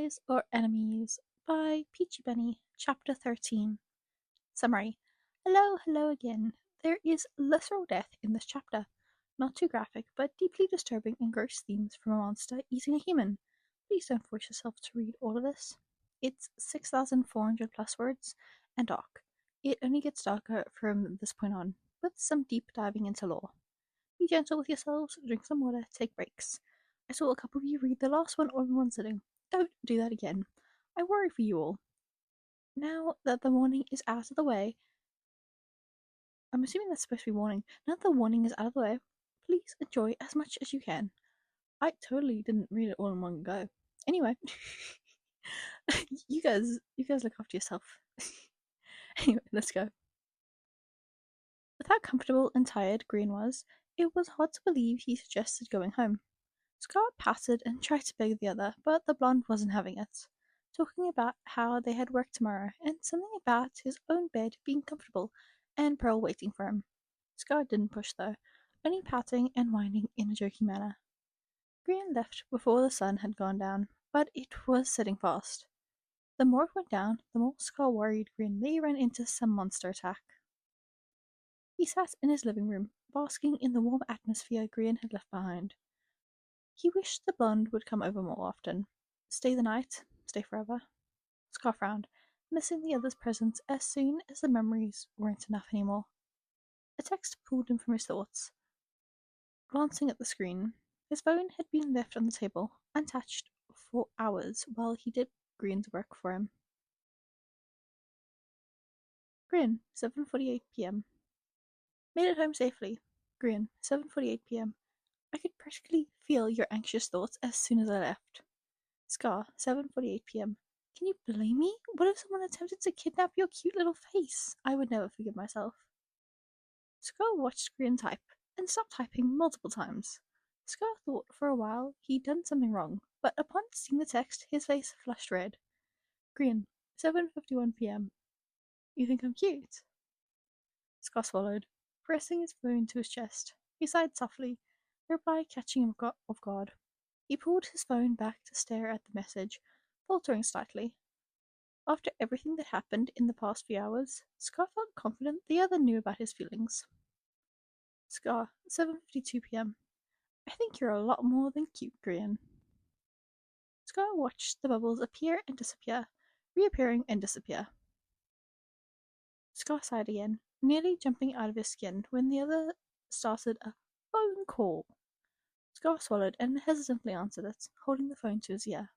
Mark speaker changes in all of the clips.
Speaker 1: Allies or Enemies by Peachiibunnii, Chapter 13. Summary. Hello again. There is literal death in this chapter. Not too graphic, but deeply disturbing and gross themes from a monster eating a human. Please don't force yourself to read all of this. It's 6,400 plus words and dark. It only gets darker from this point on, with some deep diving into lore. Be gentle with yourselves, drink some water, take breaks. I saw a couple of you read the last one all in one sitting. Don't do that again. I worry for you all. Now that the warning is out of the way, I'm assuming that's supposed to be warning. Now that the warning is out of the way, please enjoy as much as you can. I totally didn't read it all in one go. Anyway, you guys look after yourself. Anyway, let's go. With how comfortable and tired Green was, it was hard to believe he suggested going home. Scar patted and tried to beg the other, but the blonde wasn't having it, talking about how they had work tomorrow and something about his own bed being comfortable and Pearl waiting for him. Scar didn't push though, only patting and whining in a joking manner. Green left before the sun had gone down, but it was setting fast. The more it went down, the more Scar worried Green may run into some monster attack. He sat in his living room, basking in the warm atmosphere Green had left behind. He wished the blonde would come over more often. Stay the night, stay forever. Scar frowned, missing the other's presence as soon as the memories weren't enough anymore. A text pulled him from his thoughts. Glancing at the screen, his phone had been left on the table, untouched, for hours while he did Green's work for him. Green, 7:48 p.m. Made it home safely. Green, 7:48 p.m. I could practically feel your anxious thoughts as soon as I left. Scar, 7:48 p.m. Can you blame me? What if someone attempted to kidnap your cute little face? I would never forgive myself. Scar watched Green type, and stopped typing multiple times. Scar thought for a while he'd done something wrong, but upon seeing the text, his face flushed red. Green, 7:51 p.m. You think I'm cute? Scar swallowed, pressing his phone to his chest. He sighed softly, the reply catching him off guard. He pulled his phone back to stare at the message, faltering slightly. After everything that happened in the past few hours, Scar felt confident the other knew about his feelings. Scar, 7:52 p.m. I think you're a lot more than cute, Green. Scar watched the bubbles appear and disappear, reappearing and disappear. Scar sighed again, nearly jumping out of his skin when the other started a phone call. Scar swallowed and hesitantly answered it, holding the phone to his ear.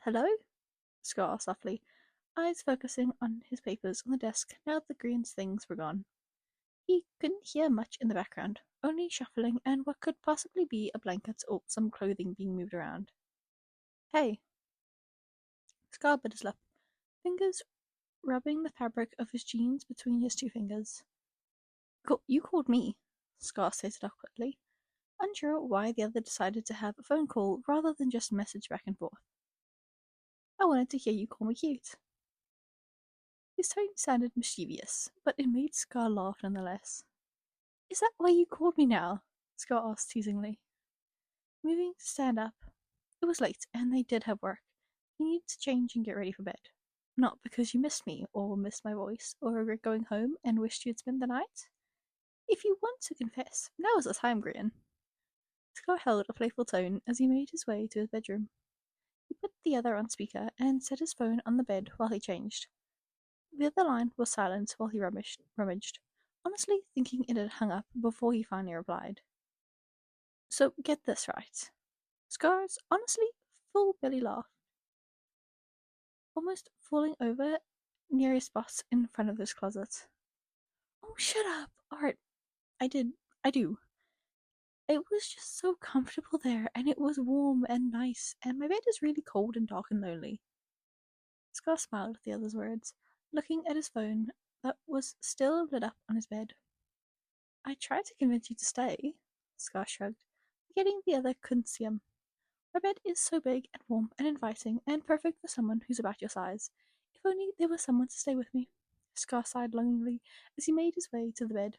Speaker 1: Hello? Scar asked softly, eyes focusing on his papers on the desk now that Green's things were gone. He couldn't hear much in the background, only shuffling and what could possibly be a blanket or some clothing being moved around. Hey. Scar bit his lip, fingers rubbing the fabric of his jeans between his two fingers. You called me, Scar stated awkwardly, unsure why the other decided to have a phone call rather than just message back and forth. I wanted to hear you call me cute. His tone sounded mischievous, but it made Scar laugh nonetheless. Is that why you called me now? Scar asked teasingly. Moving to stand up. It was late, and they did have work. You needed to change and get ready for bed. Not because you missed me, or missed my voice, or regret going home and wished you'd spend the night. If you want to confess, now is the time, Green. Scar held a playful tone as he made his way to his bedroom. He put the other on speaker and set his phone on the bed while he changed. The other line was silent while he rummaged, honestly thinking it had hung up before he finally replied. So get this right. Scar's honestly full belly laugh, almost falling over near a spot in front of this closet. Oh, shut up, Art. I do. It was just so comfortable there, and it was warm and nice, and my bed is really cold and dark and lonely. Scar smiled at the other's words, looking at his phone that was still lit up on his bed. I tried to convince you to stay, Scar shrugged, forgetting the other couldn't see him. My bed is so big and warm and inviting and perfect for someone who's about your size. If only there was someone to stay with me. Scar sighed longingly as he made his way to the bed.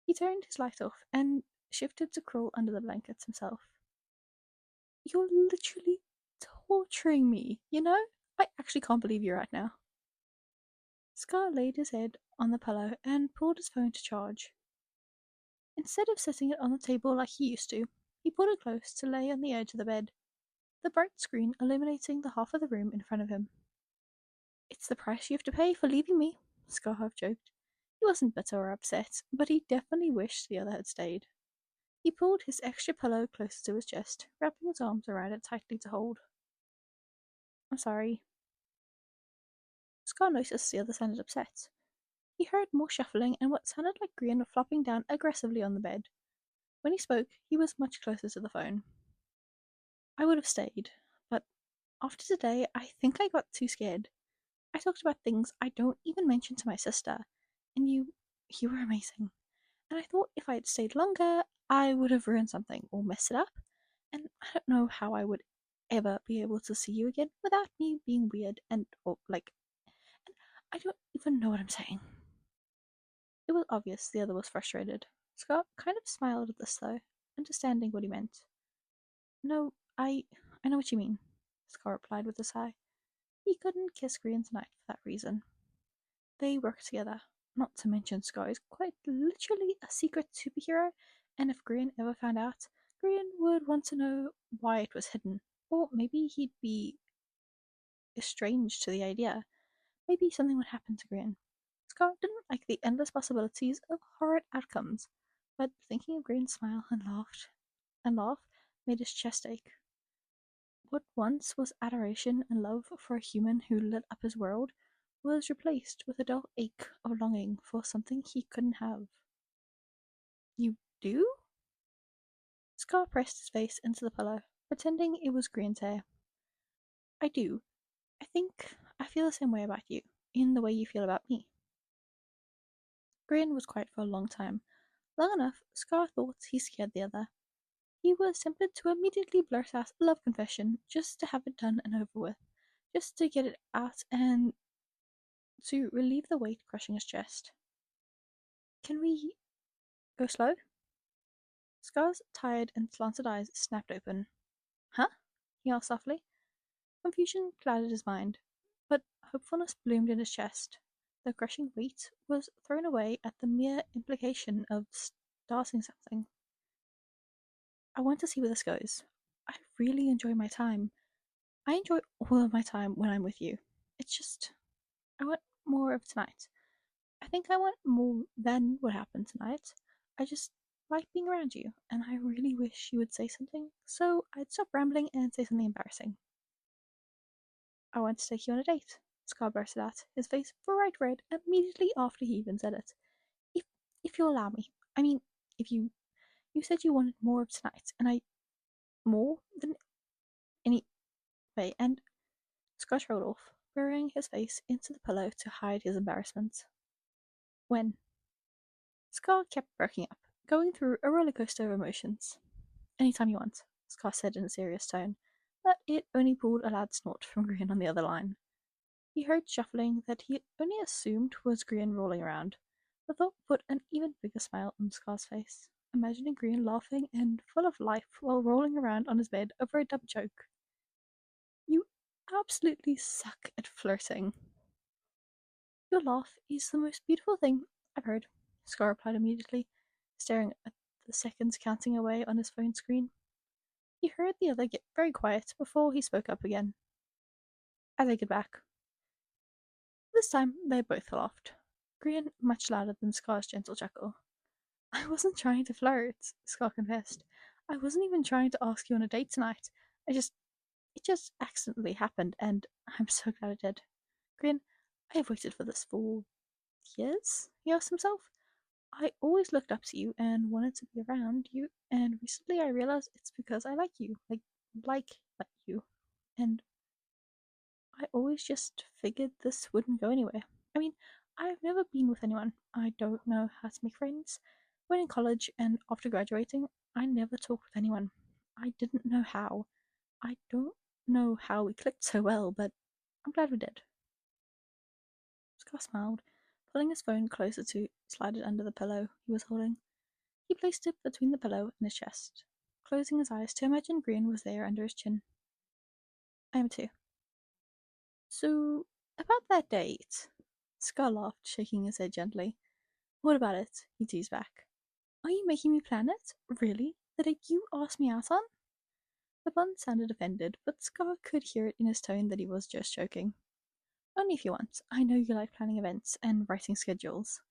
Speaker 1: He turned his light off and shifted to crawl under the blankets himself. You're literally torturing me, you know? I actually can't believe you right now. Scar laid his head on the pillow and pulled his phone to charge. Instead of setting it on the table like he used to, he pulled it close to lay on the edge of the bed, the bright screen illuminating the half of the room in front of him. It's the price you have to pay for leaving me, Scar half joked. He wasn't bitter or upset, but he definitely wished the other had stayed. He pulled his extra pillow closer to his chest, wrapping his arms around it tightly to hold. I'm sorry. Scar noticed the other sounded upset. He heard more shuffling and what sounded like Grian flopping down aggressively on the bed. When he spoke, he was much closer to the phone. I would have stayed, but after today, I think I got too scared. I talked about things I don't even mention to my sister, and you were amazing. And I thought if I had stayed longer, I would have ruined something or messed it up, and I don't know how I would ever be able to see you again without me being weird and, or, like, and I don't even know what I'm saying. It was obvious the other was frustrated. Scott kind of smiled at this, though, understanding what he meant. No, I know what you mean, Scott replied with a sigh. He couldn't kiss Grian tonight for that reason. They work together. Not to mention Scott is quite literally a secret superhero, and if Grian ever found out, Grian would want to know why it was hidden. Or maybe he'd be estranged to the idea. Maybe something would happen to Grian. Scott didn't like the endless possibilities of horrid outcomes, but thinking of Grian's smile and laugh made his chest ache. What once was adoration and love for a human who lit up his world was replaced with a dull ache of longing for something he couldn't have. You do? Scar pressed his face into the pillow, pretending it was Grian's hair. I do. I think I feel the same way about you, in the way you feel about me. Grian was quiet for a long time. Long enough, Scar thought he scared the other. He was tempted to immediately blurt out a love confession just to have it done and over with, just to get it out and to relieve the weight crushing his chest. Can we go slow? Scar's tired and slanted eyes snapped open. Huh? He asked softly. Confusion clouded his mind, but hopefulness bloomed in his chest. The crushing weight was thrown away at the mere implication of starting something. I want to see where this goes. I really enjoy my time. I enjoy all of my time when I'm with you. It's just, I want more of tonight. I think I want more than what happened tonight. I just like being around you, and I really wish you would say something, so I'd stop rambling and say something embarrassing. I want to take you on a date, Scar bursted out, his face bright red immediately after he even said it. If if you'll allow me. I mean, if you said you wanted more of tonight, and I more than any way, and Scar rolled off, burying his face into the pillow to hide his embarrassment. When? Scar kept breaking up, going through a roller coaster of emotions. Anytime you want, Scar said in a serious tone, but it only pulled a loud snort from Grian on the other line. He heard shuffling that he only assumed was Grian rolling around. The thought put an even bigger smile on Scar's face, imagining Grian laughing and full of life while rolling around on his bed over a dumb joke. You absolutely suck at flirting. Your laugh is the most beautiful thing I've heard, Scar replied immediately, staring at the seconds counting away on his phone screen. He heard the other get very quiet before he spoke up again. I take it back. This time they both laughed, Grian much louder than Scar's gentle chuckle. I wasn't trying to flirt, Scar confessed. I wasn't even trying to ask you on a date tonight. It just accidentally happened, and I'm so glad it did. Grian, I have waited for this for years, he asked himself. I always looked up to you and wanted to be around you, and recently I realized it's because I like you, like you, and I always just figured this wouldn't go anywhere. I mean, I've never been with anyone. I don't know how to make friends. When in college and after graduating, I never talked with anyone. I didn't know how. I don't know how we clicked so well, but I'm glad we did. Scar smiled, pulling his phone closer to slide it under the pillow he was holding. He placed it between the pillow and his chest, closing his eyes to imagine Grian was there under his chin. I am too. So, about that date. Scar laughed, shaking his head gently. What about it? He teased back. Are you making me plan it? Really? The date you asked me out on? The bun sounded offended, but Scar could hear it in his tone that he was just joking. Only if you want. I know you like planning events and writing schedules.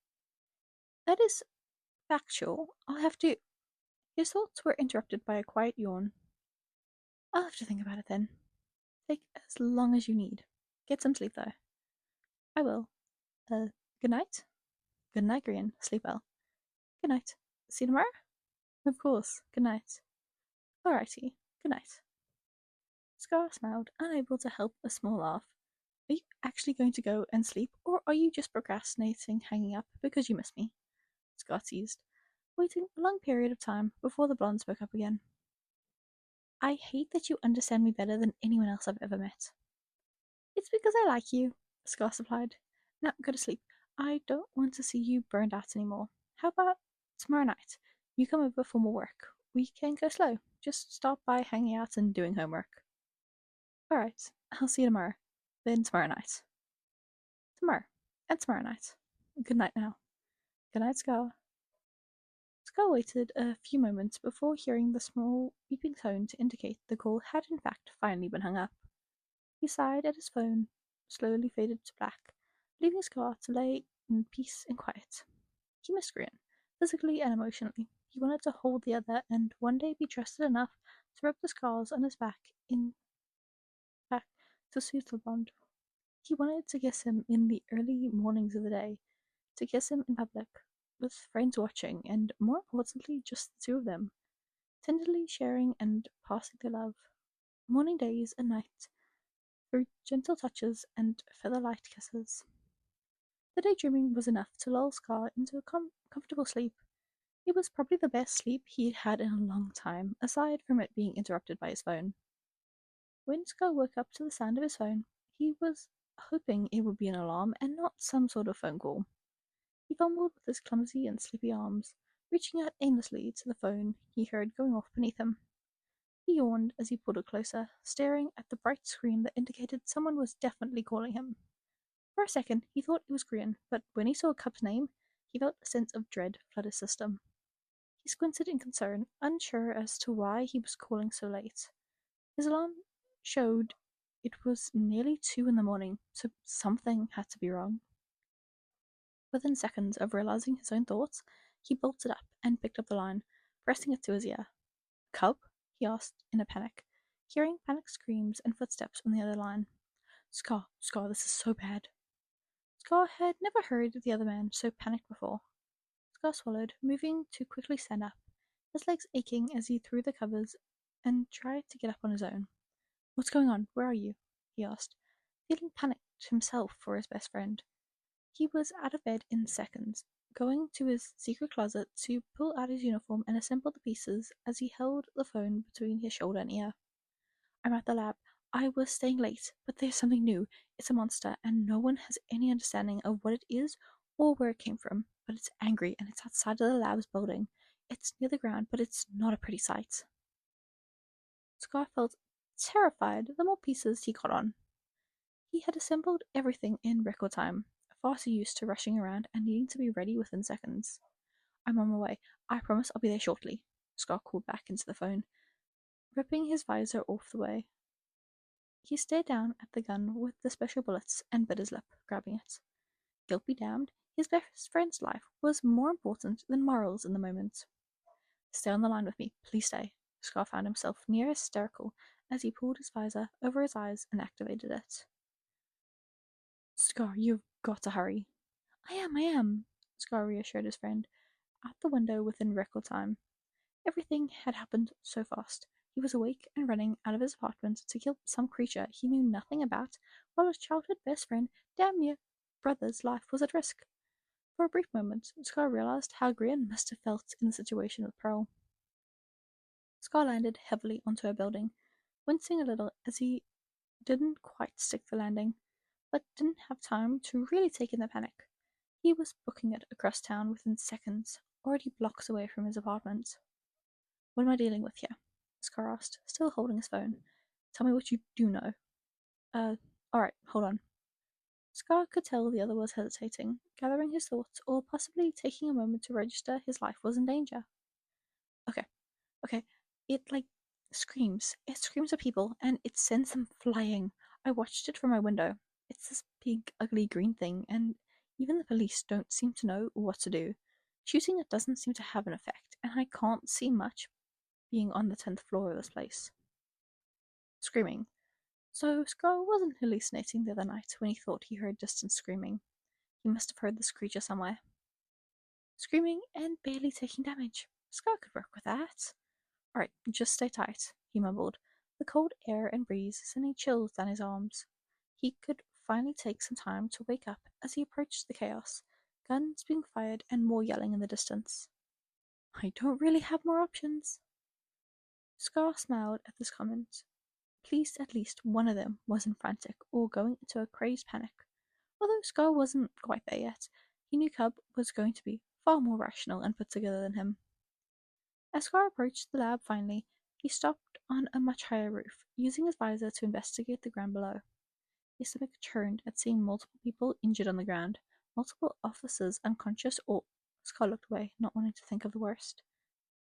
Speaker 1: That is factual. I'll have to. His thoughts were interrupted by a quiet yawn. I'll have to think about it then. Take as long as you need. Get some sleep, though. I will. Good night? Good night, Grian. Sleep well. Good night. See you tomorrow? Of course. Good night. Alrighty. Good night. Scar smiled, unable to help a small laugh. Are you actually going to go and sleep, or are you just procrastinating hanging up because you miss me? Scar teased, waiting a long period of time before the blonde spoke up again. I hate that you understand me better than anyone else I've ever met. It's because I like you, Scar supplied. Now go to sleep. I don't want to see you burned out anymore. How about tomorrow night? You come over for more work. We can go slow. Just stop by hanging out and doing homework. Alright, I'll see you tomorrow. Then tomorrow night. Tomorrow. And tomorrow night. Good night now. Good night, Scar. Scar waited a few moments before hearing the small beeping tone to indicate the call had in fact finally been hung up. He sighed at his phone, slowly faded to black, leaving Scar to lay in peace and quiet. He missed Grian, physically and emotionally. He wanted to hold the other and one day be trusted enough to rub the scars on his back to soothe the bond. He wanted to kiss him in the early mornings of the day, to kiss him in public, with friends watching, and more importantly, just the two of them, tenderly sharing and passing their love, morning days and night, through gentle touches and feather-light kisses. The daydreaming was enough to lull Scar into a comfortable sleep. It was probably the best sleep he'd had in a long time, aside from it being interrupted by his phone. When Scar woke up to the sound of his phone, he was hoping it would be an alarm and not some sort of phone call. He fumbled with his clumsy and sleepy arms, reaching out aimlessly to the phone he heard going off beneath him. He yawned as he pulled it closer, staring at the bright screen that indicated someone was definitely calling him. For a second, he thought it was Grian, but when he saw Cup's name, he felt a sense of dread flood his system. He squinted in concern, unsure as to why he was calling so late. His alarm showed it was nearly 2 in the morning, so something had to be wrong. Within seconds of realizing his own thoughts, he bolted up and picked up the line, pressing it to his ear. Cub? He asked in a panic, hearing panicked screams and footsteps on the other line. Scar, this is so bad. Scar had never heard the other man so panicked before. Scar swallowed, moving to quickly stand up, his legs aching as he threw the covers and tried to get up on his own. What's going on? Where are you? He asked, feeling panicked himself for his best friend. He was out of bed in seconds, going to his secret closet to pull out his uniform and assemble the pieces as he held the phone between his shoulder and ear. I'm at the lab. I was staying late, but there's something new. It's a monster, and no one has any understanding of what it is or where it came from, but it's angry and it's outside of the lab's building. It's near the ground, but it's not a pretty sight. Scar felt terrified the more pieces he got on. He had assembled everything in record time, far too used to rushing around and needing to be ready within seconds. I'm on my way. I promise I'll be there shortly, Scar called back into the phone, ripping his visor off the way. He stared down at the gun with the special bullets and bit his lip, grabbing it. Guilt be damned, his best friend's life was more important than morals in the moment. Stay on the line with me, please stay. Scar found himself near hysterical as he pulled his visor over his eyes and activated it. Scar, you've got to hurry. I am, Scar reassured his friend, out the window within record time. Everything had happened so fast. He was awake and running out of his apartment to kill some creature he knew nothing about, while his childhood best friend, damn near brother's life was at risk. For a brief moment, Scar realized how Grian must have felt in the situation with Pearl. Scar landed heavily onto a building, wincing a little as he didn't quite stick the landing, but didn't have time to really take in the panic. He was booking it across town within seconds, already blocks away from his apartment. What am I dealing with here? Scar asked, still holding his phone. Tell me what you do know. Alright, hold on. Scar could tell the other was hesitating, gathering his thoughts, or possibly taking a moment to register his life was in danger. Okay, okay. It, screams. It screams at people, and it sends them flying. I watched it from my window. It's this big, ugly green thing, and even the police don't seem to know what to do. Shooting it doesn't seem to have an effect, and I can't see much being on the 10th floor of this place. Screaming. So Scar wasn't hallucinating the other night when he thought he heard distant screaming. He must have heard this creature somewhere. Screaming and barely taking damage. Scar could work with that. Alright, just stay tight, he mumbled, the cold air and breeze sending chills down his arms. He could finally take some time to wake up as he approached the chaos, guns being fired and more yelling in the distance. I don't really have more options. Scar smiled at this comment, pleased at least one of them wasn't frantic or going into a crazed panic. Although Scar wasn't quite there yet, he knew Cub was going to be far more rational and put together than him. As Scar approached the lab finally, he stopped on a much higher roof, using his visor to investigate the ground below. His stomach churned at seeing multiple people injured on the ground, multiple officers unconscious, or Scar looked away, not wanting to think of the worst.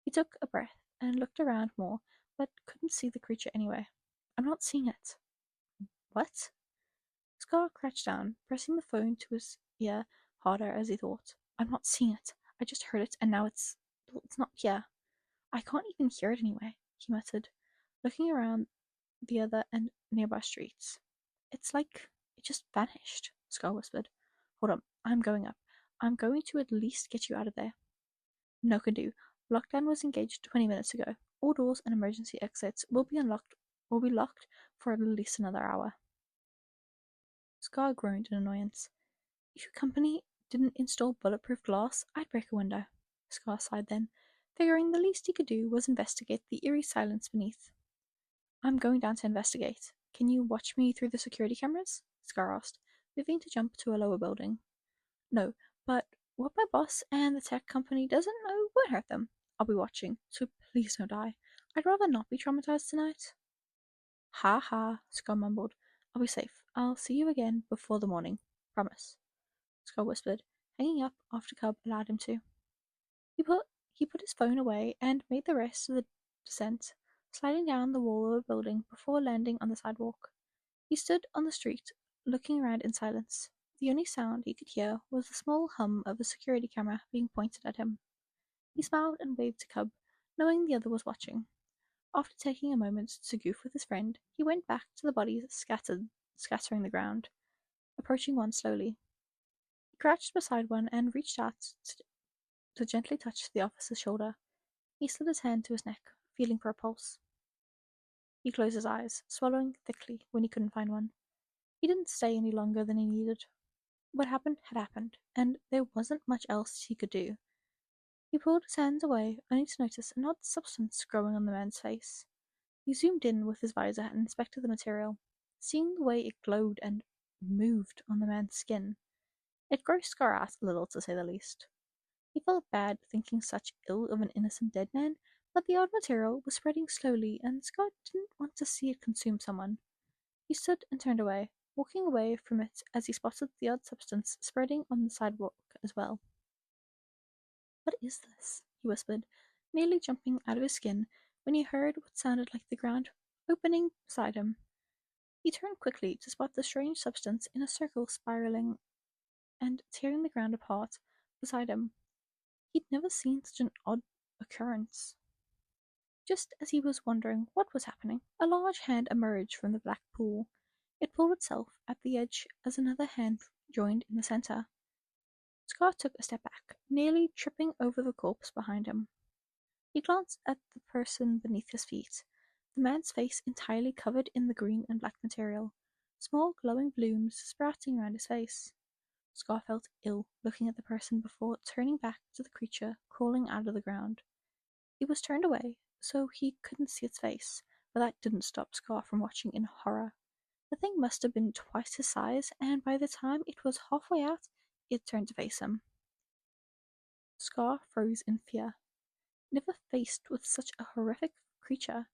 Speaker 1: He took a breath and looked around more, but couldn't see the creature anywhere. I'm not seeing it. What? Scar crouched down, pressing the phone to his ear harder as he thought. I'm not seeing it. I just heard it, and now it's not here. I can't even hear it anyway, he muttered, looking around the other and nearby streets. It's like it just vanished, Scar whispered. Hold on, I'm going up. I'm going to at least get you out of there. No can do. Lockdown was engaged 20 minutes ago. All doors and emergency exits will be locked for at least another hour. Scar groaned in annoyance. If your company didn't install bulletproof glass, I'd break a window. Scar sighed then, figuring the least he could do was investigate the eerie silence beneath. I'm going down to investigate. Can you watch me through the security cameras? Scar asked, moving to jump to a lower building. No, but what my boss and the tech company doesn't know won't hurt them. I'll be watching, so please don't die. I'd rather not be traumatized tonight. Ha ha, Scar mumbled. I'll be safe. I'll see you again before the morning. Promise. Scar whispered, hanging up after Cub allowed him to. He put his phone away and made the rest of the descent, sliding down the wall of a building before landing on the sidewalk. He stood on the street, looking around in silence. The only sound he could hear was the small hum of a security camera being pointed at him. He smiled and waved to Cub, knowing the other was watching. After taking a moment to goof with his friend, he went back to the bodies scattering the ground, approaching one slowly. He crouched beside one and reached out to gently touch the officer's shoulder. He slid his hand to his neck, feeling for a pulse. He closed his eyes, swallowing thickly when he couldn't find one. He didn't stay any longer than he needed. What happened had happened, and there wasn't much else he could do. He pulled his hands away, only to notice an odd substance growing on the man's face. He zoomed in with his visor and inspected the material, seeing the way it glowed and moved on the man's skin. It grossed Scar out a little, to say the least. He felt bad thinking such ill of an innocent dead man, but the odd material was spreading slowly, and Scott didn't want to see it consume someone. He stood and turned away, walking away from it as he spotted the odd substance spreading on the sidewalk as well. What is this? He whispered, nearly jumping out of his skin when he heard what sounded like the ground opening beside him. He turned quickly to spot the strange substance in a circle spiraling and tearing the ground apart beside him. He'd never seen such an odd occurrence. Just as he was wondering what was happening, a large hand emerged from the black pool. It pulled itself at the edge as another hand joined in the center. Scar took a step back, nearly tripping over the corpse behind him. He glanced at the person beneath his feet, the man's face entirely covered in the green and black material, small glowing blooms sprouting around his face. Scar felt ill looking at the person before turning back to the creature crawling out of the ground. It was turned away, so he couldn't see its face, but that didn't stop Scar from watching in horror. The thing must have been twice his size, and by the time it was halfway out, it turned to face him. Scar froze in fear. Never faced with such a horrific creature.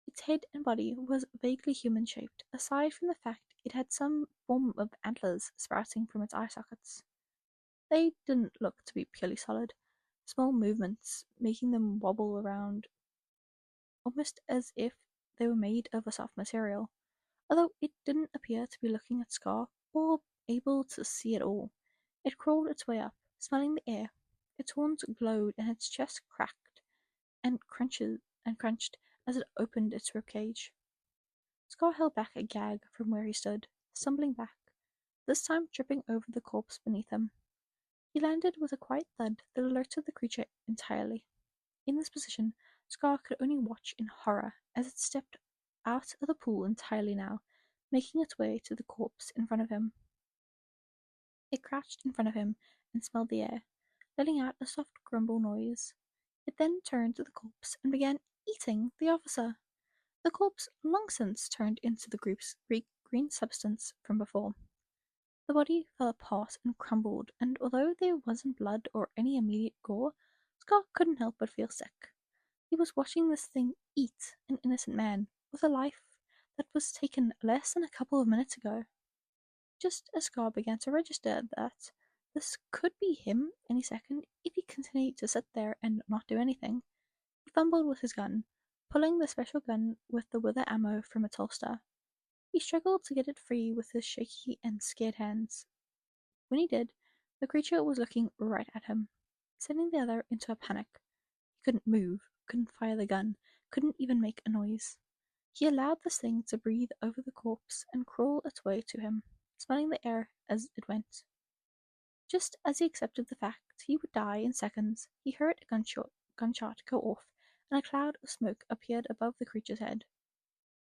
Speaker 1: Its head and body was vaguely human-shaped, aside from the fact it had some form of antlers sprouting from its eye sockets. They didn't look to be purely solid, small movements making them wobble around almost as if they were made of a soft material, although it didn't appear to be looking at Scar or able to see at all. It crawled its way up, smelling the air. Its horns glowed and its chest cracked and crunched as it opened its ribcage. Scar held back a gag from where he stood, stumbling back, this time tripping over the corpse beneath him. He landed with a quiet thud that alerted the creature entirely. In this position, Scar could only watch in horror as it stepped out of the pool entirely now, making its way to the corpse in front of him. It crouched in front of him and smelled the air, letting out a soft grumble noise. It then turned to the corpse and began eating the officer. The corpse long since turned into the group's green substance from before. The body fell apart and crumbled, and although there wasn't blood or any immediate gore, Scott couldn't help but feel sick. He was watching this thing eat an innocent man with a life that was taken less than a couple of minutes ago. Just as Scott began to register that this could be him any second if he continued to sit there and not do anything, he fumbled with his gun, pulling the special gun with the wither ammo from its holster. He struggled to get it free with his shaky and scared hands. When he did, the creature was looking right at him, sending the other into a panic. He couldn't move, couldn't fire the gun, couldn't even make a noise. He allowed this thing to breathe over the corpse and crawl its way to him, smelling the air as it went. Just as he accepted the fact he would die in seconds, he heard a gunshot go off, and a cloud of smoke appeared above the creature's head.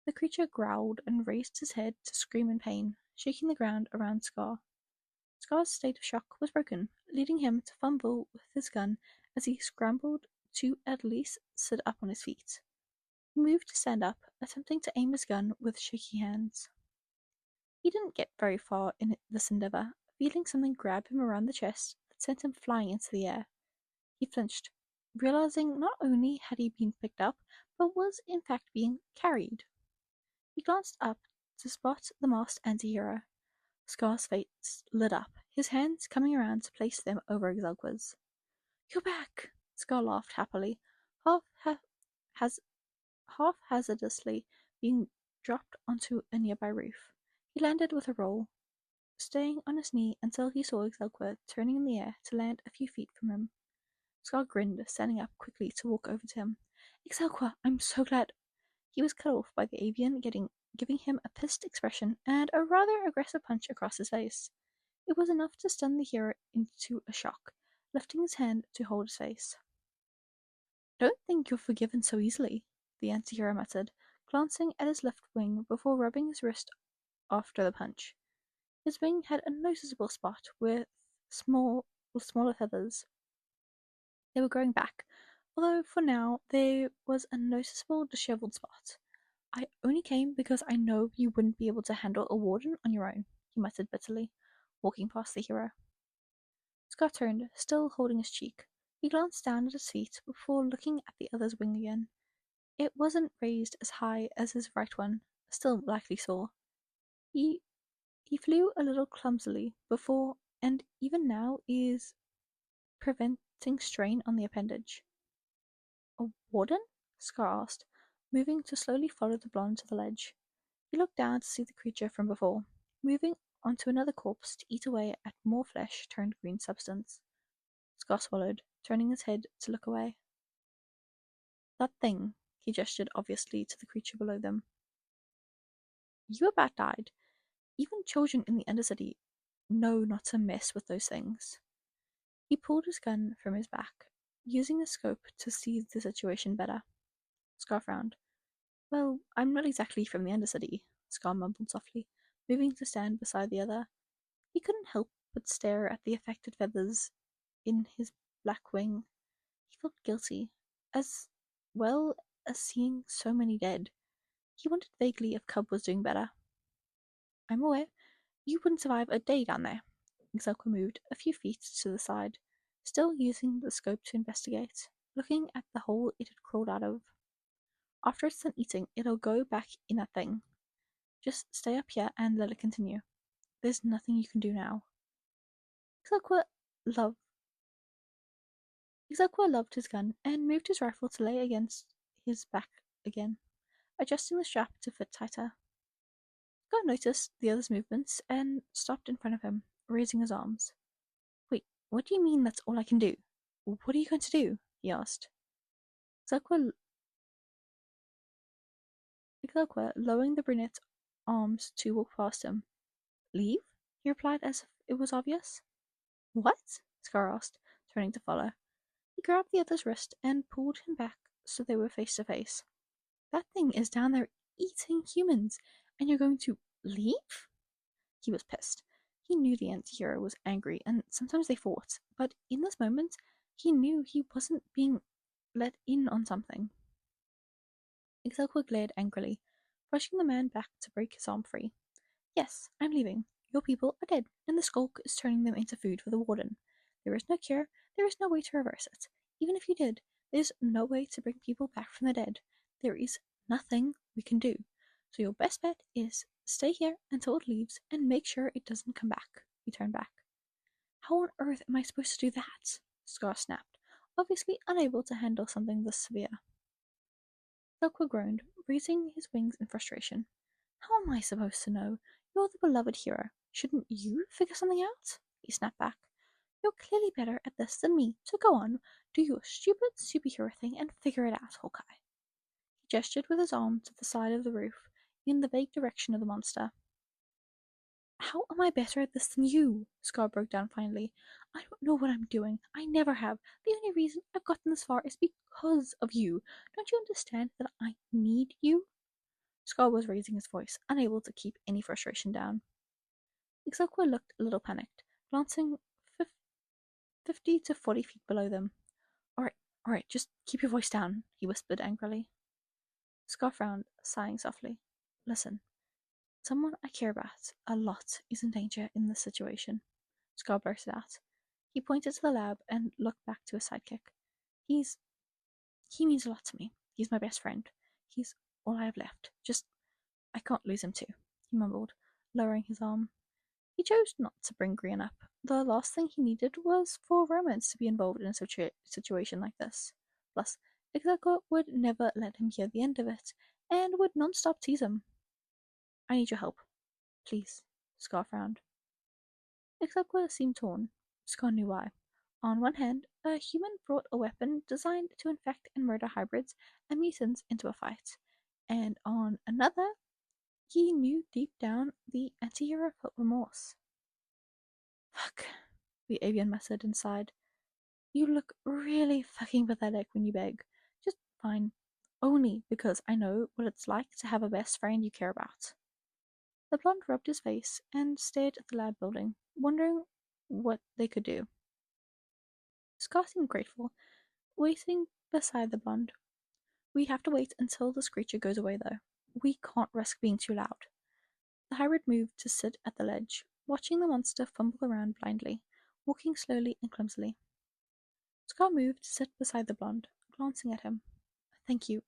Speaker 1: The creature growled and raised his head to scream in pain, shaking the ground around Scar. Scar's state of shock was broken, leading him to fumble with his gun as he scrambled to at least sit up on his feet. He moved to stand up, attempting to aim his gun with shaky hands. He didn't get very far in this endeavor, feeling something grab him around the chest that sent him flying into the air. He flinched, realizing not only had he been picked up, but was in fact being carried. He glanced up to spot the masked anti-hero. Scar's face lit up, his hands coming around to place them over Exelqua's. "You're back!" Scar laughed happily, half hazardously being dropped onto a nearby roof. He landed with a roll, staying on his knee until he saw Exelqua turning in the air to land a few feet from him. Scar grinned, standing up quickly to walk over to him. "Exelqua, I'm so glad." He was cut off by the avian giving him a pissed expression and a rather aggressive punch across his face. It was enough to stun the hero into a shock, lifting his hand to hold his face. "Don't think you're forgiven so easily," the anti-hero muttered, glancing at his left wing before rubbing his wrist after the punch. His wing had a noticeable spot with smaller feathers. They were growing back, although for now there was a noticeable disheveled spot. "I only came because I know you wouldn't be able to handle a warden on your own," he muttered bitterly, walking past the hero. Scott turned, still holding his cheek. He glanced down at his feet before looking at the other's wing again. It wasn't raised as high as his right one, still likely sore. He flew a little clumsily before, and even now is preventing strain on the appendage. "A warden?" Scar asked, moving to slowly follow the blonde to the ledge. He looked down to see the creature from before, moving onto another corpse to eat away at more flesh turned green substance. Scar swallowed, turning his head to look away. "That thing," he gestured obviously to the creature below them. "You about died. Even children in the Undercity know not to mess with those things." He pulled his gun from his back, using the scope to see the situation better. Scar frowned. "Well, I'm not exactly from the Undercity," Scar mumbled softly, moving to stand beside the other. He couldn't help but stare at the affected feathers in his black wing. He felt guilty, as well as seeing so many dead. He wondered vaguely if Cub was doing better. "I'm aware you wouldn't survive a day down there." Exelqua moved a few feet to the side, still using the scope to investigate, looking at the hole it had crawled out of. After it's done eating, it'll go back in that thing. Just stay up here and let it continue. There's nothing you can do now. Exaqua loved loved his gun and moved his rifle to lay against his back again, adjusting the strap to fit tighter. Scott noticed the other's movements and stopped in front of him, raising his arms. Wait, what do you mean that's all I can do? What are you going to do? He asked. Exaqua, lowering the brunette's arms to walk past him. Leave? He replied as if it was obvious. What? Scar asked, turning to follow. He grabbed the other's wrist and pulled him back so they were face to face. That thing is down there eating humans, and you're going to leave? He was pissed. He knew the anti-hero was angry, and sometimes they fought, but in this moment, he knew he wasn't being let in on something. Excelqua glared angrily, pushing the man back to break his arm free. Yes, I'm leaving. Your people are dead, and the skulk is turning them into food for the warden. There is no cure, there is no way to reverse it. Even if you did, there's no way to bring people back from the dead. There is nothing we can do. So your best bet is stay here until it leaves and make sure it doesn't come back. He turned back. How on earth am I supposed to do that? Scar snapped, obviously unable to handle something this severe. Zelqua groaned, raising his wings in frustration. How am I supposed to know? You're the beloved hero. Shouldn't you figure something out? He snapped back. You're clearly better at this than me, so go on, do your stupid superhero thing and figure it out, Hawkeye. He gestured with his arm to the side of the roof, in the vague direction of the monster. How am I better at this than you? Scar broke down finally. I don't know what I'm doing. I never have. The only reason I've gotten this far is because of you. Don't you understand that I need you? Scar was raising his voice, unable to keep any frustration down. Exelqua looked a little panicked, glancing 50 to 40 feet below them. All right, just keep your voice down, he whispered angrily. Scar frowned, sighing softly. Listen, someone I care about a lot is in danger in this situation. Scar burst out. He pointed to the lab and looked back to his sidekick. He means a lot to me. He's my best friend. He's all I have left. I can't lose him too, he mumbled, lowering his arm. He chose not to bring Grian up. The last thing he needed was for romance to be involved in a situation like this. Plus, Executor would never let him hear the end of it, and would non-stop tease him. I need your help. Please. Scar frowned. Executor seemed torn. Scar knew why. On one hand, a human brought a weapon designed to infect and murder hybrids and mutants into a fight, and on another, he knew deep down the anti-hero felt remorse. Fuck, the avian muttered inside. You look really fucking pathetic when you beg. Just fine. Only because I know what it's like to have a best friend you care about. The blonde rubbed his face and stared at the lab building, wondering what they could do. Scar seemed grateful, waiting beside the blonde. We have to wait until the screecher goes away, though. We can't risk being too loud. The hybrid moved to sit at the ledge, watching the monster fumble around blindly, walking slowly and clumsily. Scar moved to sit beside the blonde, glancing at him. Thank you.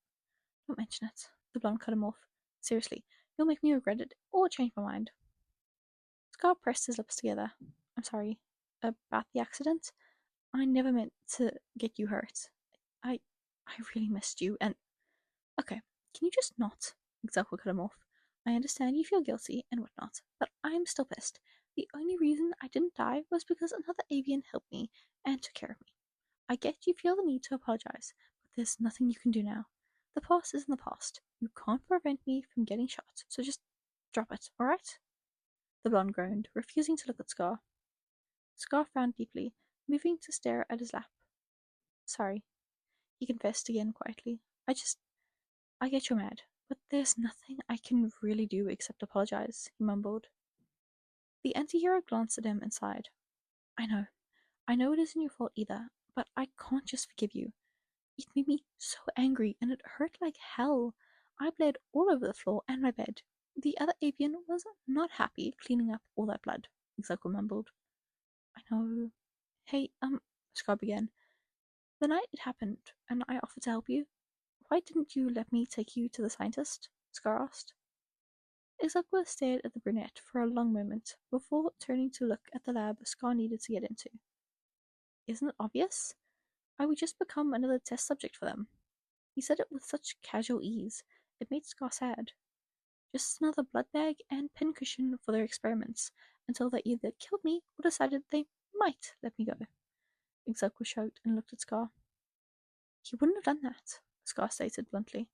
Speaker 1: Don't mention it. The blonde cut him off. Seriously, you'll make me regret it or change my mind. Scar pressed his lips together. I'm sorry. About the accident? I never meant to get you hurt. I really missed you, and... Okay, can you just not? Exelqua cut him off. I understand you feel guilty and whatnot, but I'm still pissed. The only reason I didn't die was because another avian helped me and took care of me. I get you feel the need to apologize, but there's nothing you can do now. The past is in the past. You can't prevent me from getting shot, so just drop it, alright? The blonde groaned, refusing to look at Scar. Scar frowned deeply, moving to stare at his lap. Sorry, he confessed again quietly. I get you're mad, but there's nothing I can really do except apologize, he mumbled. The anti-hero glanced at him and sighed. I know it isn't your fault either, but I can't just forgive you. It made me so angry, and it hurt like hell. I bled all over the floor and my bed. The other avian was not happy cleaning up all that blood, Executor mumbled. I know. Hey, Scar began. The night it happened, and I offered to help you. Why didn't you let me take you to the scientist? Scar asked. Izakwa stared at the brunette for a long moment before turning to look at the lab Scar needed to get into. Isn't it obvious? I would just become another test subject for them. He said it with such casual ease, it made Scar sad. Just another blood bag and pincushion for their experiments, until they either killed me or decided they might let me go. Izakwa shrugged and looked at Scar. He wouldn't have done that, Scar stated bluntly,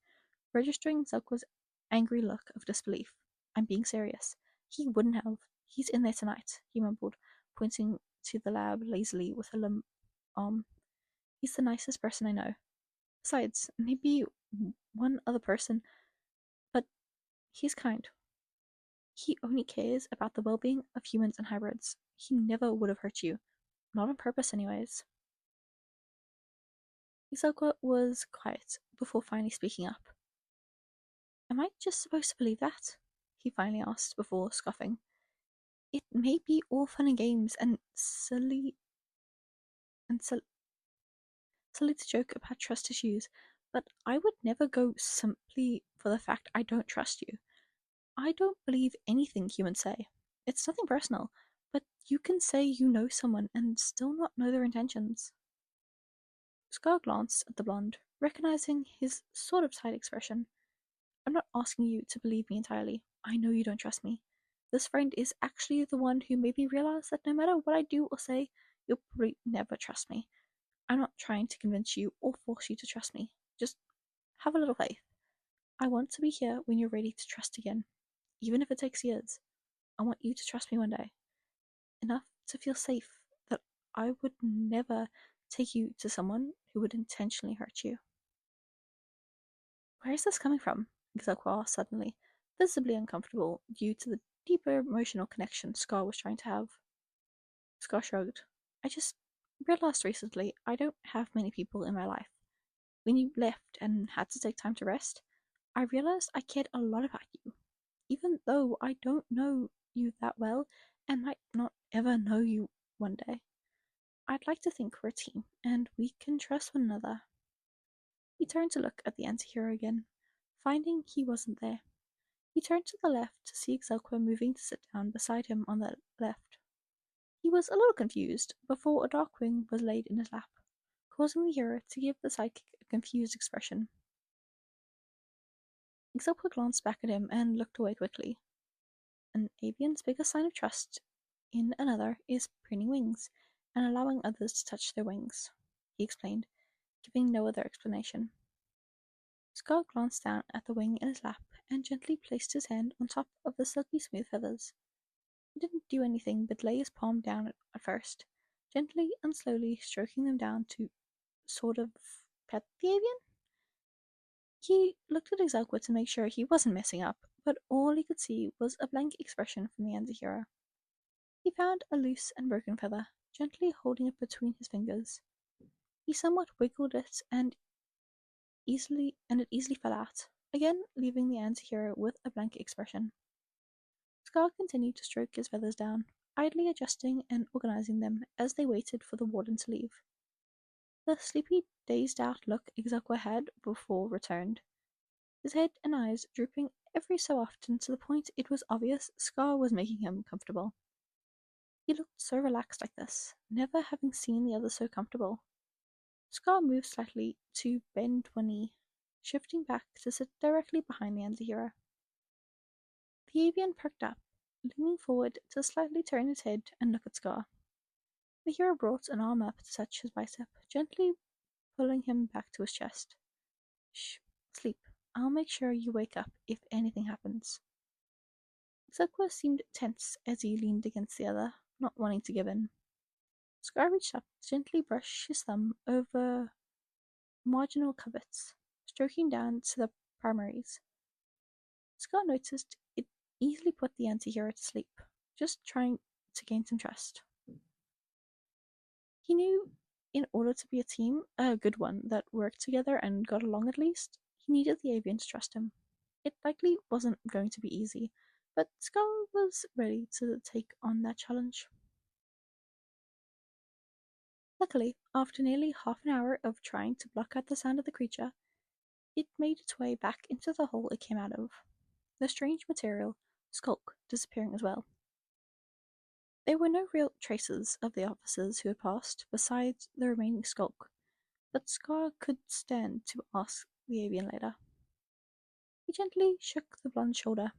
Speaker 1: registering Izakwa's angry look of disbelief. I'm being serious. He wouldn't have. He's in there tonight, he mumbled, pointing to the lab lazily with a limp arm. He's the nicest person I know. Besides, maybe one other person, but he's kind. He only cares about the well-being of humans and hybrids. He never would have hurt you. Not on purpose, anyways. Isaka was quiet before finally speaking up. Am I just supposed to believe that? He finally asked before scoffing. It may be all fun and games and silly to joke about trust issues, but I would never go simply for the fact I don't trust you. I don't believe anything humans say. It's nothing personal, but you can say you know someone and still not know their intentions. Scar glanced at the blonde, recognizing his sort of side expression. I'm not asking you to believe me entirely. I know you don't trust me. This friend is actually the one who made me realize that no matter what I do or say, you'll probably never trust me. I'm not trying to convince you or force you to trust me. Just have a little faith. I want to be here when you're ready to trust again, even if it takes years. I want you to trust me one day. Enough to feel safe that I would never take you to someone who would intentionally hurt you. Where is this coming from? Xaqua asked suddenly, visibly uncomfortable due to the deeper emotional connection Scar was trying to have. Scar shrugged. I just realized recently I don't have many people in my life. When you left and had to take time to rest, I realized I cared a lot about you, even though I don't know you that well and might not ever know you one day. I'd like to think we're a team, and we can trust one another. He turned to look at the anti-hero again, finding he wasn't there. He turned to the left to see Xelqua moving to sit down beside him on the left. He was a little confused before a dark wing was laid in his lap, causing the hero to give the sidekick a confused expression. Xelqua glanced back at him and looked away quickly. An avian's biggest sign of trust in another is preening wings and allowing others to touch their wings, he explained, giving no other explanation. Scar glanced down at the wing in his lap and gently placed his hand on top of the silky smooth feathers. He didn't do anything but lay his palm down at first, gently and slowly stroking them down to sort of pet the avian. He looked at Exalqua to make sure he wasn't messing up, but all he could see was a blank expression from the anti-hero. He found a loose and broken feather, gently holding it between his fingers. He somewhat wiggled it and it easily fell out, again leaving the anti-hero with a blank expression. Scar continued to stroke his feathers down, idly adjusting and organizing them as they waited for the warden to leave. The sleepy, dazed-out look Exaqua had before returned, his head and eyes drooping every so often to the point it was obvious Scar was making him comfortable. He looked so relaxed like this, never having seen the other so comfortable. Scar moved slightly to bend one knee, shifting back to sit directly behind the anti-hero. The avian perked up, leaning forward to slightly turn his head and look at Scar. The hero brought an arm up to touch his bicep, gently pulling him back to his chest. Shh, sleep. I'll make sure you wake up if anything happens. Xaqua seemed tense as he leaned against the other, not wanting to give in. Scar reached up to gently brush his thumb over marginal coverts, stroking down to the primaries. Scar noticed it easily put the anti-hero to sleep, just trying to gain some trust. He knew in order to be a team, a good one that worked together and got along at least, he needed the avian to trust him. It likely wasn't going to be easy, but Scar was ready to take on that challenge. Luckily, after nearly half an hour of trying to block out the sound of the creature, it made its way back into the hole it came out of. The strange material, skulk, disappearing as well. There were no real traces of the officers who had passed, besides the remaining skulk, but Scar could stand to ask the avian later. He gently shook the blonde's shoulder,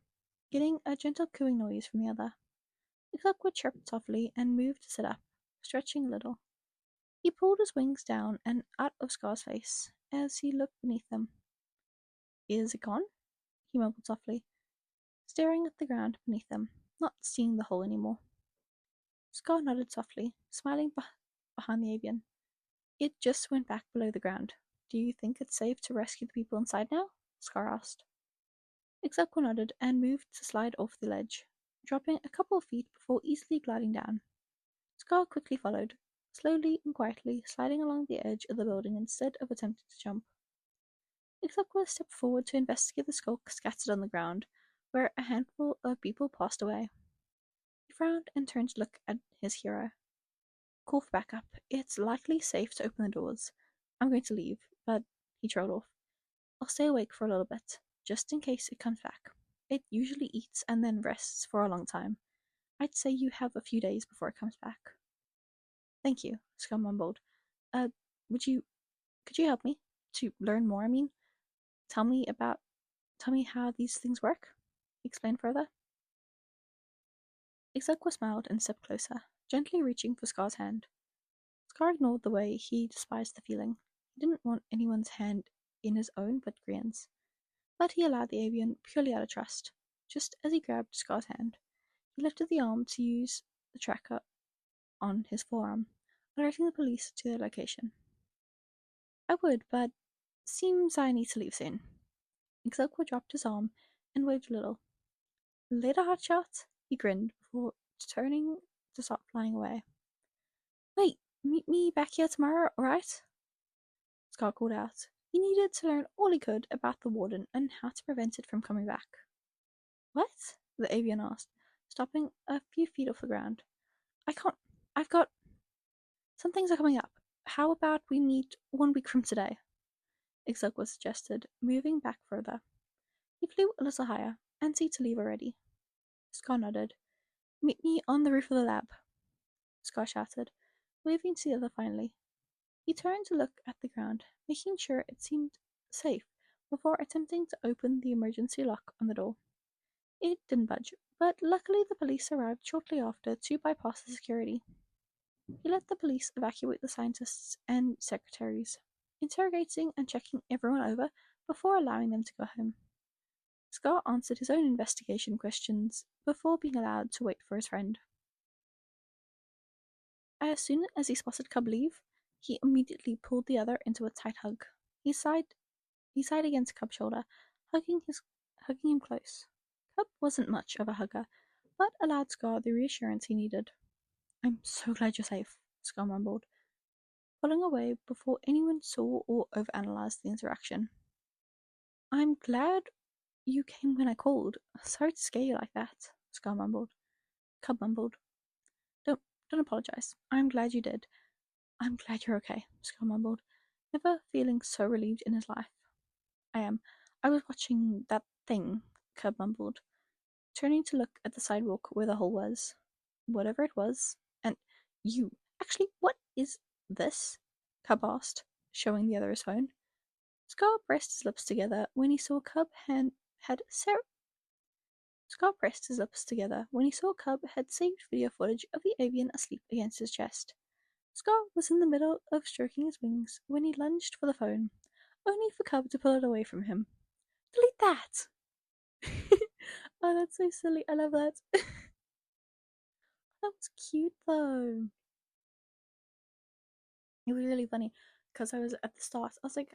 Speaker 1: getting a gentle cooing noise from the other. The clockwork chirped softly and moved to sit up, stretching a little. He pulled his wings down and out of Scar's face as he looked beneath them. Is it gone? He mumbled softly, staring at the ground beneath them, not seeing the hole any more. Scar nodded softly, smiling behind the avian. It just went back below the ground. Do you think it's safe to rescue the people inside now? Scar asked. Executive nodded and moved to slide off the ledge, dropping a couple of feet before easily gliding down. Scar quickly followed, slowly and quietly sliding along the edge of the building instead of attempting to jump. Executive stepped forward to investigate the skulk scattered on the ground, where a handful of people passed away. He frowned and turned to look at his hero. Call for backup. It's likely safe to open the doors. I'm going to leave, but he trailed off. I'll stay awake for a little bit, just in case it comes back. It usually eats and then rests for a long time. I'd say you have a few days before it comes back. Thank you, Scum mumbled. Could you help me? To learn more, I mean? Tell me how these things work? Explain further. Exequa smiled and stepped closer, gently reaching for Scar's hand. Scar ignored the way he despised the feeling. He didn't want anyone's hand in his own but Grian's. But he allowed the avian purely out of trust. Just as he grabbed Scar's hand, he lifted the arm to use the tracker on his forearm, alerting the police to their location. I would, but seems I need to leave soon. Exequa dropped his arm and waved a little. Later, hotshot, he grinned before turning to start flying away. Wait, meet me back here tomorrow, alright? Scar called out. He needed to learn all he could about the warden and how to prevent it from coming back. What? The avian asked, stopping a few feet off the ground. I can't. I've got. Some things are coming up. How about we meet 1 week from today? Exequa suggested, moving back further. He flew a little higher, antsy to leave already. Scar nodded. Meet me on the roof of the lab, Scar shouted, waving to the other finally. He turned to look at the ground, making sure it seemed safe before attempting to open the emergency lock on the door. It didn't budge, but luckily the police arrived shortly after to bypass the security. He let the police evacuate the scientists and secretaries, interrogating and checking everyone over before allowing them to go home. Scar answered his own investigation questions before being allowed to wait for his friend. As soon as he spotted Cub leave, he immediately pulled the other into a tight hug. He sighed against Cub's shoulder, hugging him close. Cub wasn't much of a hugger, but allowed Scar the reassurance he needed. I'm so glad you're safe, Scar mumbled, pulling away before anyone saw or overanalyzed the interaction. I'm glad you came when I called. Sorry to scare you like that, Scar mumbled. Cub mumbled. Don't apologize. I'm glad you did. I'm glad you're okay, Scar mumbled, never feeling so relieved in his life. I was watching that thing, Cub mumbled, turning to look at the sidewalk where the hole was. Whatever it was. And you. Actually, what is this? Cub asked, showing the other his phone. Scar pressed his lips together when he saw Cub had saved video footage of the avian asleep against his chest. Scar was in the middle of stroking his wings when he lunged for the phone, only for Cub to pull it away from him. Delete that! Oh, that's so silly. I love that. That was cute, though. It was really funny because I was at the start. I was like,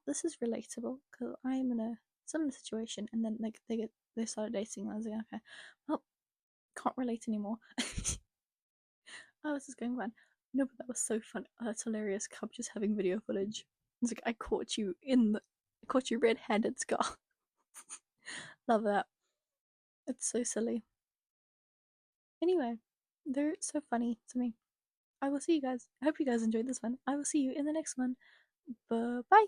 Speaker 1: this is relatable because I am in a similar situation, and then like they started dating. And I was like, okay, well, can't relate anymore. Oh, this is going fun. No, but that was so fun. Oh, that's hilarious. Cub just having video footage. It's like I caught you red-handed, Scar. Love that. It's so silly. Anyway, they're so funny to me. I will see you guys. I hope you guys enjoyed this one. I will see you in the next one. Bye bye.